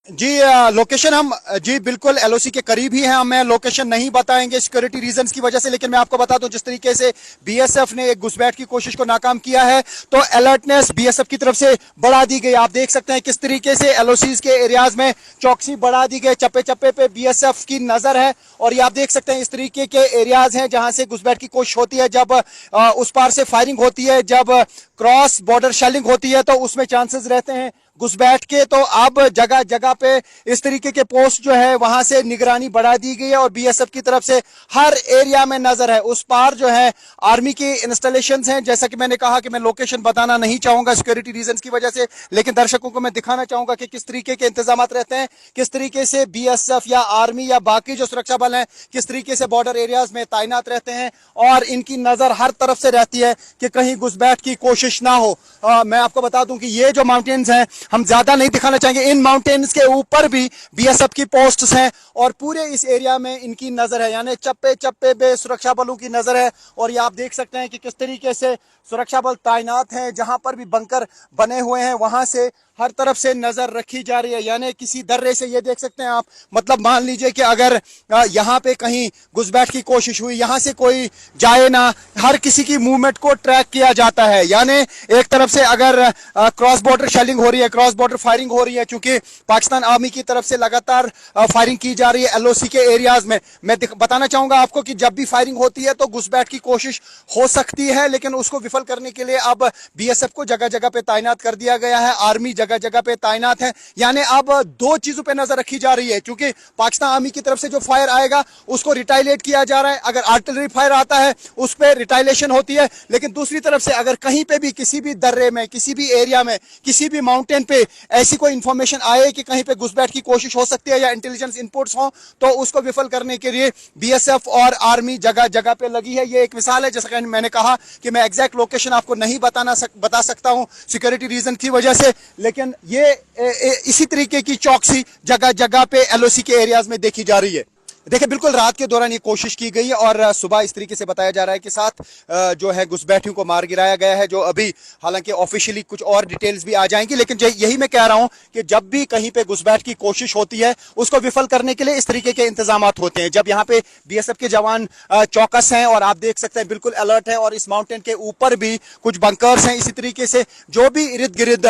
जी location हम जी बिल्कुल LOC के करीब ही हैं। हमें लोकेशन नहीं बताएंगे सिक्योरिटी रीजंस की वजह से, लेकिन मैं आपको बता दूं जिस तरीके से बीएसएफ ने एक घुसपैठ की कोशिश को नाकाम किया है तो अलर्टनेस बीएसएफ की तरफ से बढ़ा दी गई। आप देख सकते हैं किस तरीके से एलओसीज के एरियाज में चौकसी बढ़ा दी गई, चप्पे चप्पे पे बीएसएफ की नजर है। और ये आप देख सकते हैं इस तरीके के एरियाज हैं जहां से घुसपैठ की कोशिश होती है। जब उस पार से फायरिंग होती है, जब क्रॉस बॉर्डर शेलिंग होती है तो उसमें चांसेस रहते हैं घुसपैठ के। तो अब जगह जगह पे इस तरीके के पोस्ट जो है वहां से निगरानी बढ़ा दी गई है और बीएसएफ की तरफ से हर एरिया में नजर है। उस पार जो है आर्मी की इंस्टॉलेशंस हैं। जैसा कि मैंने कहा कि मैं लोकेशन बताना नहीं चाहूंगा सिक्योरिटी रीजंस की वजह से, लेकिन दर्शकों को मैं दिखाना चाहूंगा कि किस तरीके के इंतजाम रहते हैं, किस तरीके से बीएसएफ या आर्मी या बाकी जो सुरक्षा बल हैं किस तरीके से बॉर्डर एरियाज में तैनात रहते हैं और इनकी नजर हर तरफ से रहती है कि कहीं घुसपैठ की कोशिश ना हो। मैं आपको बता दूं कि ये जो माउंटेन्स हैं हम ज्यादा नहीं दिखाना चाहेंगे, इन माउंटेन्स के ऊपर भी बीएसएफ की पोस्ट्स हैं और पूरे इस एरिया में इनकी नजर है, यानी चप्पे चप्पे पे सुरक्षा बलों की नजर है। और ये आप देख सकते हैं कि किस तरीके से सुरक्षा बल तैनात हैं, जहां पर भी बंकर बने हुए हैं वहां से हर तरफ से नजर रखी जा रही है। यानी किसी दर्रे से ये देख सकते हैं आप, मतलब मान लीजिए कि अगर यहाँ पे कहीं घुसपैठ की कोशिश हुई, यहाँ से कोई जाए ना, हर किसी की मूवमेंट को ट्रैक किया जाता है। यानी एक तरफ से अगर क्रॉस बॉर्डर शेलिंग हो रही है, क्रॉस बॉर्डर फायरिंग हो रही है, क्योंकि पाकिस्तान आर्मी की तरफ से लगातार फायरिंग की जा रही है एलओसी के एरियाज में। मैं बताना चाहूंगा आपको कि जब भी फायरिंग होती है तो घुसपैठ की कोशिश हो सकती है, लेकिन उसको विफल करने के लिए अब बीएसएफ को जगह जगह पे तैनात कर दिया गया है, आर्मी जगह जगह पे तैनात है। यानी अब दो चीजों पे नजर रखी जा रही है, क्योंकि पाकिस्तान आर्मी की तरफ से जो फायर आएगा उसको रिटाइलेट किया जा रहा है। अगर आर्टिलरी फायर आता है उस पर रिटाइलेशन होती है, लेकिन दूसरी तरफ से अगर कहीं पे भी किसी भी दर्रे में, किसी भी एरिया में, किसी भी माउंटेन पे ऐसी कोई इंफॉर्मेशन आए कि कहीं पे घुसपैठ की कोशिश हो सकती है या इंटेलिजेंस इनपुट्स हो, तो उसको विफल करने के लिए बीएसएफ और आर्मी जगह जगह पे लगी है। ये एक मिसाल है, जैसा कि मैंने कहा कि मैं एग्जैक्ट लोकेशन आपको नहीं बता सकता हूं सिक्योरिटी रीजन की वजह से, लेकिन ये इसी तरीके की चौकसी जगह जगह पे एलओसी के एरियाज में देखी जा रही है। देखिए बिल्कुल रात के दौरान ये कोशिश की गई और सुबह इस तरीके से बताया जा रहा है कि 7 जो है घुसपैठियों को मार गिराया गया है, जो अभी हालांकि ऑफिशियली कुछ और डिटेल्स भी आ जाएंगी। लेकिन यही मैं कह रहा हूं कि जब भी कहीं पे घुसपैठ की कोशिश होती है उसको विफल करने के लिए इस तरीके के इंतजाम होते हैं। जब यहाँ पे बीएसएफ के जवान चौकस हैं और आप देख सकते हैं बिल्कुल अलर्ट है, और इस माउंटेन के ऊपर भी कुछ बंकर्स हैं, इसी तरीके से जो भी इर्द गिर्द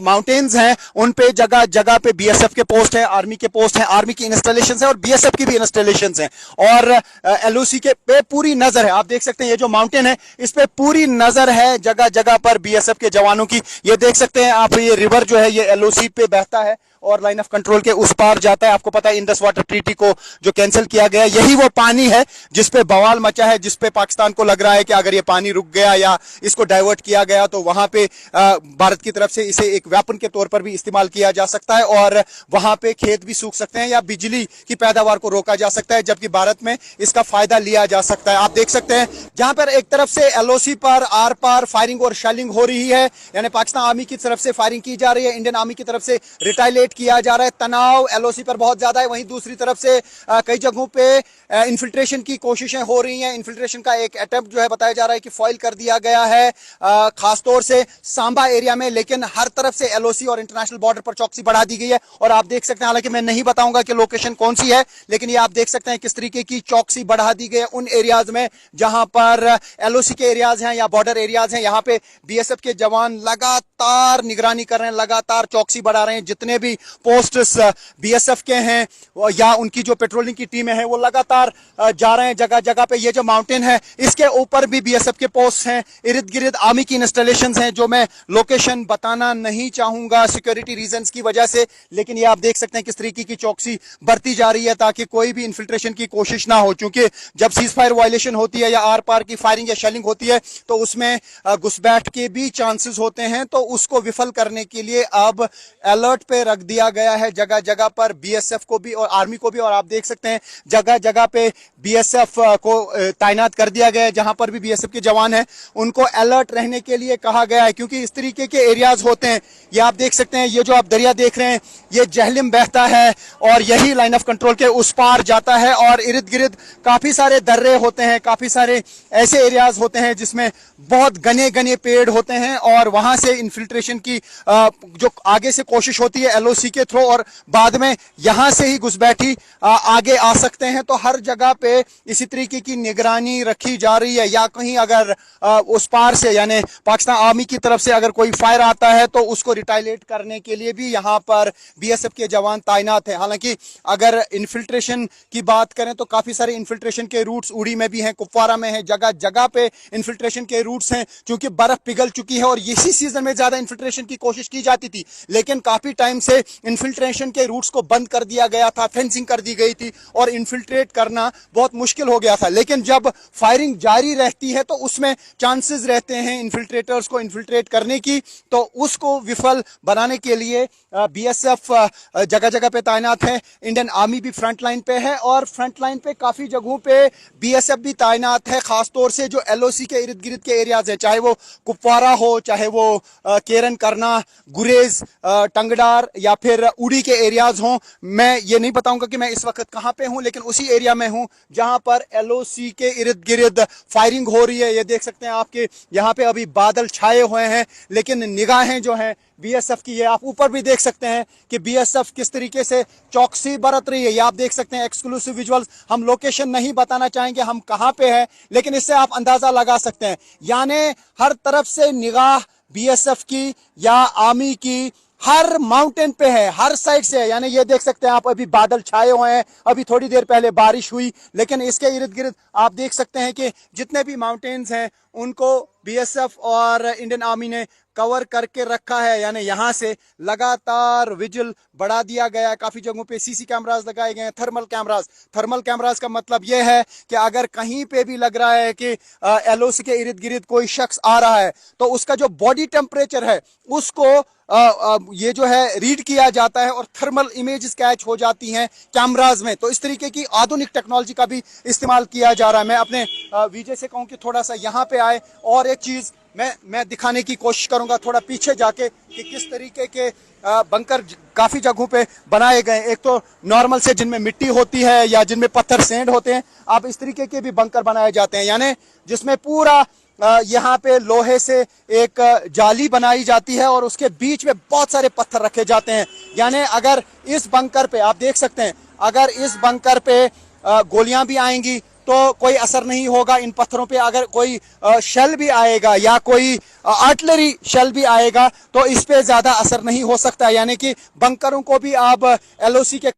माउंटेन्स हैं उन पे जगह जगह पे बीएसएफ के पोस्ट है, आर्मी के पोस्ट है, आर्मी की इंस्टॉलेशन है और बीएसएफ की भी इंस्टॉलेशंस हैं। और एलओसी के पे पूरी नजर है। आप देख सकते हैं ये जो माउंटेन है इस पे पूरी नजर है जगह जगह पर बीएसएफ के जवानों की। ये देख सकते हैं आप, ये रिवर जो है ये एलओसी पे बहता है और लाइन ऑफ कंट्रोल के उस पार जाता है। आपको पता है इंडस वाटर ट्रीटी को जो कैंसिल किया गया, यही वो पानी है जिस पे बवाल मचा है, जिस पे पाकिस्तान को लग रहा है कि अगर ये पानी रुक गया या इसको डाइवर्ट किया गया तो वहां पे भारत की तरफ से इसे एक वेपन के तौर पर भी इस्तेमाल किया जा सकता है और वहां पे खेत भी सूख सकते हैं या बिजली की पैदावार को रोका जा सकता है, जबकि भारत में इसका फायदा लिया जा सकता है। आप देख सकते हैं जहां पर एक तरफ से एलओसी पर आर पार फायरिंग और शेलिंग हो रही है, यानी पाकिस्तान आर्मी की तरफ से फायरिंग की जा रही है, इंडियन आर्मी की तरफ से रिटाइलेट किया जा रहा है, तनाव एलओसी पर बहुत ज्यादा है। वहीं दूसरी तरफ से कई जगहों पे इन्फिल्ट्रेशन की कोशिशें हो रही हैं। इन्फिल्ट्रेशन का एक अटेम्प्ट जो है बताया जा रहा है कि फॉइल कर दिया गया है खासतौर से सांबा एरिया में, लेकिन हर तरफ से एलओसी और इंटरनेशनल बॉर्डर पर चौकसी बढ़ा दी गई है। और आप देख सकते हैं, हालांकि मैं नहीं बताऊंगा कि लोकेशन कौन सी है, लेकिन ये आप देख सकते हैं किस तरीके की चौकसी बढ़ा दी गई है उन एरियाज में जहां पर एलओसी के एरियाज हैं या बॉर्डर एरियाज हैं। यहां पे बीएसएफ के जवान लगातार निगरानी कर रहे हैं, लगातार चौकसी बढ़ा रहे हैं। जितने भी पोस्ट्स बीएसएफ के हैं या उनकी जो पेट्रोलिंग की टीमें हैं वो लगातार जा रहे हैं जगह जगह पे। ये जो माउंटेन है इसके ऊपर भी बीएसएफ के पोस्ट हैं, इर्द गिर्द आर्मी की इंस्टॉलेशंस हैं, जो मैं लोकेशन बताना नहीं चाहूंगा सिक्योरिटी रीजंस की वजह से। लेकिन ये आप देख सकते हैं किस तरीके की चौकसी बढ़ती जा रही है ताकि कोई भी इन्फिल्ट्रेशन की कोशिश ना हो, क्योंकि जब सीज फायर वायलेशन होती है या आर पार की फायरिंग या शेलिंग होती है तो उसमें घुसपैठ के भी चांसेस होते हैं। तो उसको विफल करने के लिए अब अलर्ट पे रख दिया गया है जगह जगह पर बीएसएफ को भी और आर्मी को भी। और आप देख सकते हैं जगह जगह पे बीएसएफ को तैनात कर दिया गया है। जहां पर भी बीएसएफ के जवान हैं उनको अलर्ट रहने के लिए कहा गया है, क्योंकि इस तरीके के एरियाज होते हैं। ये आप देख सकते हैं, ये जो आप दरिया देख रहे हैं ये जहलिम बहता है और यही लाइन ऑफ कंट्रोल के उस पार जाता है और इर्द गिर्द काफी सारे दर्रे होते हैं, काफी सारे ऐसे एरियाज होते हैं जिसमें बहुत घने घने पेड़ होते हैं और वहां से इन्फिल्ट्रेशन की जो आगे से कोशिश होती है एलओसी एलओसी के थ्रू और बाद में यहां से ही घुसपैठी आगे आ सकते हैं। तो हर जगह पे इसी तरीके की निगरानी रखी जा रही है, या कहीं अगर उस पार से यानी पाकिस्तान आर्मी की तरफ से अगर कोई फायर आता है तो उसको रिटाइलेट करने के लिए भी यहां पर बीएसएफ के जवान तैनात हैं। हालांकि अगर इन्फिल्ट्रेशन की बात करें तो काफी सारे इन्फिल्ट्रेशन के रूट्स उड़ी में भी हैं, कुपवारा में है, जगह जगह पे इन्फिल्ट्रेशन के रूट्स हैं, क्योंकि बर्फ पिघल चुकी है और इसी सीजन में ज्यादा इन्फिल्ट्रेशन की कोशिश की जाती थी। लेकिन काफी टाइम से इन्फिल्ट्रेशन के रूट्स को बंद कर दिया गया था, फेंसिंग कर दी गई थी और इन्फिल्ट्रेट करना बहुत मुश्किल हो गया था। लेकिन जब फायरिंग जारी रहती है तो उसमें चांसेस रहते हैं इन्फिल्ट्रेटर्स को इन्फिल्ट्रेट करने की, तो उसको विफल बनाने के लिए बीएसएफ जगह जगह पे तैनात है। इंडियन आर्मी भी फ्रंट लाइन पे है और फ्रंट लाइन पे काफी जगहों पे बीएसएफ भी तैनात है, खासतौर से जो एलओसी के इर्द गिर्द के एरियाज है, चाहे वो कुपवारा हो, चाहे वो केरन करना, गुरेज, टंगडार या फिर उड़ी के एरियाज हों। मैं ये नहीं बताऊंगा कि मैं इस वक्त कहां पे हूं, लेकिन उसी एरिया में हूं जहां पर एलओसी के इर्द गिर्द फायरिंग हो रही है। ये देख सकते हैं आपके यहाँ पे अभी बादल छाए हुए हैं, लेकिन निगाहें जो हैं बीएसएफ की, ये आप ऊपर भी देख सकते हैं कि बीएसएफ किस तरीके से चौकसी बरत रही है। ये आप देख सकते हैं एक्सक्लूसिव विजुअल्स। हम लोकेशन नहीं बताना चाहेंगे हम कहां पे है, लेकिन इससे आप अंदाजा लगा सकते हैं। यानी हर तरफ से निगाह बीएसएफ की या आर्मी की हर माउंटेन पे है, हर साइड से है। यानी ये देख सकते हैं आप, अभी बादल छाए हुए हैं, अभी थोड़ी देर पहले बारिश हुई, लेकिन इसके इर्द गिर्द आप देख सकते हैं कि जितने भी माउंटेन्स हैं उनको बीएसएफ और इंडियन आर्मी ने कवर करके रखा है। यानी यहां से लगातार विजिल बढ़ा दिया गया है। काफी जगहों पे सीसी कैमरास लगाए गए हैं, थर्मल कैमरास। थर्मल कैमरास का मतलब यह है कि अगर कहीं पे भी लग रहा है कि एलओसी के इर्द गिर्द कोई शख्स आ रहा है तो उसका जो बॉडी टेम्परेचर है उसको ये जो है रीड किया जाता है और थर्मल इमेजेस कैच हो जाती हैं कैमरास में। तो इस तरीके की आधुनिक टेक्नोलॉजी का भी इस्तेमाल किया जा रहा है। मैं अपने विजय से कहूं कि थोड़ा सा यहाँ पे आए और एक चीज मैं दिखाने की कोशिश करूंगा थोड़ा पीछे जाके कि किस तरीके के बंकर काफी जगहों पे बनाए गए। एक तो नॉर्मल से जिनमें मिट्टी होती है या जिनमें पत्थर सेंड होते हैं, अब इस तरीके के भी बंकर बनाए जाते हैं, यानी जिसमें पूरा यहाँ पे लोहे से एक जाली बनाई जाती है और उसके बीच में बहुत सारे पत्थर रखे जाते हैं। यानी अगर इस बंकर पे आप देख सकते हैं, अगर इस बंकर पे गोलियां भी आएंगी तो कोई असर नहीं होगा इन पत्थरों पे। अगर कोई शेल भी आएगा या कोई आर्टिलरी शेल भी आएगा तो इस पे ज्यादा असर नहीं हो सकता। यानी कि बंकरों को भी आप एलओसी के